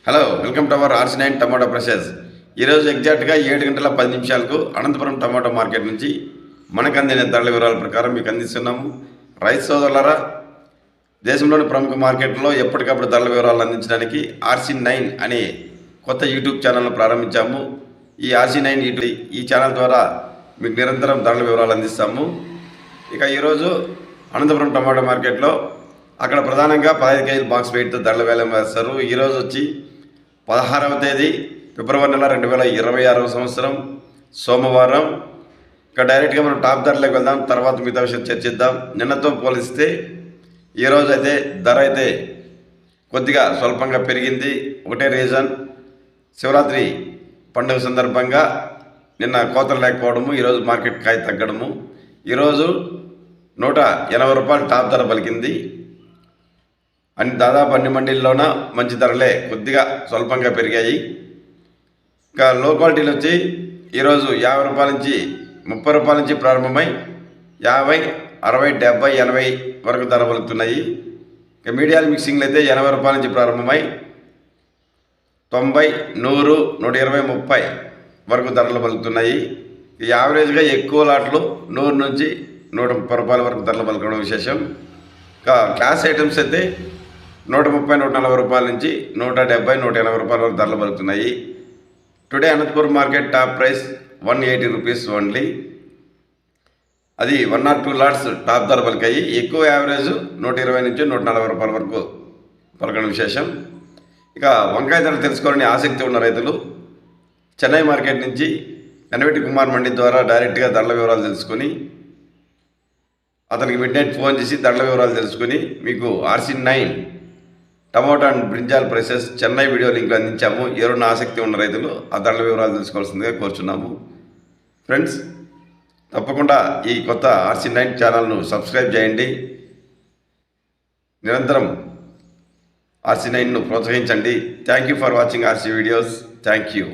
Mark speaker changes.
Speaker 1: Hello, welcome to our RC9 tomato pressures. ఈరోజు ఎగ్జాక్ట్గా 7 గంటల 10 నిమిషాలకు అనంతపురం టమాటో మార్కెట్ నుంచి మనకు అందిన ధరల వివరాల ప్రకారం మీకు అందిస్తున్నాము. రైతు సోదరులారా, దేశంలోని ప్రముఖ మార్కెట్లో ఎప్పటికప్పుడు ధరల వివరాలు అందించడానికి RC9 అనే కొత్త యూట్యూబ్ ఛానల్ను ప్రారంభించాము. ఈ RC9 ఈ ఛానల్ ద్వారా మీకు నిరంతరం ధరల వివరాలు అందిస్తాము. ఇక ఈరోజు అనంతపురం టమాటో మార్కెట్లో అక్కడ ప్రధానంగా 15 కేజీల బాక్స్ వెయిట్తో ధరల వేలం వేస్తారు. ఈరోజు వచ్చి 16వ తేదీ ఫిబ్రవరి నెల 2026 సంవత్సరం సోమవారం. ఇక డైరెక్ట్గా మనం టాప్ ధరలోకి వెళ్దాం, తర్వాత మిగతా విషయం చర్చిద్దాం. నిన్నతో పోలిస్తే ఈరోజు అయితే ధర అయితే కొద్దిగా స్వల్పంగా పెరిగింది. ఒకటే రీజన్, శివరాత్రి పండుగ సందర్భంగా నిన్న కోతలు లేకపోవడము, ఈరోజు మార్కెట్ కాయ తగ్గడము. ఈరోజు 180 రూపాయలు టాప్ ధర పలికింది. దాదాపు అన్ని మండీల్లోన మంచి ధరలే కొద్దిగా స్వల్పంగా పెరిగాయి. ఇంకా లో క్వాలిటీలు వచ్చి ఈరోజు 50 రూపాయల నుంచి 30 రూపాయల నుంచి ప్రారంభమై 50, 60, 70, 80 వరకు ధర పలుకుతున్నాయి. ఇక మీడియాల మిక్సింగ్లు అయితే 80 రూపాయల నుంచి ప్రారంభమై 90, 100, 120, 30 వరకు ధరలు పలుకుతున్నాయి. యావరేజ్గా ఎక్కువ లాట్లు 100 నుంచి 130 రూపాయల వరకు ధరలు పలకడం విశేషం. ఇంకా క్లాస్ ఐటమ్స్ అయితే 130, 140 రూపాయల నుంచి 170, 180 రూపాయల వరకు ధరలు పలుకుతున్నాయి. Today Anantapuram market top price 180 rupees only. అది 1 or 2 లాట్స్ టాప్ ధర పలికాయి. ఎక్కువ యావరేజ్ 120 నుంచి 140 రూపాయల వరకు పలకడం విశేషం. ఇక వంకాయ ధర తెలుసుకోవాలని ఆసక్తి ఉన్న రైతులు చెన్నై మార్కెట్ నుంచి ఎన్విటి కుమార్ మండి ద్వారా డైరెక్ట్గా ధరల వివరాలు తెలుసుకొని అతనికి మిడ్ నైట్ ఫోన్ చేసి ధరల వివరాలు తెలుసుకుని మీకు RC9 tomato and brinjal prices Chennai video link అందించాము. ఎవరున్న ఆసక్తి ఉన్న రైతులు ఆ ధరల వివరాలు తెలుసుకోవాల్సిందిగా కోరుచున్నాము. ఫ్రెండ్స్, తప్పకుండా ఈ కొత్త RC9 ఛానల్ను సబ్స్క్రైబ్ చేయండి. నిరంతరం RC9ను ప్రోత్సహించండి. Thank you for watching RC videos. Thank you.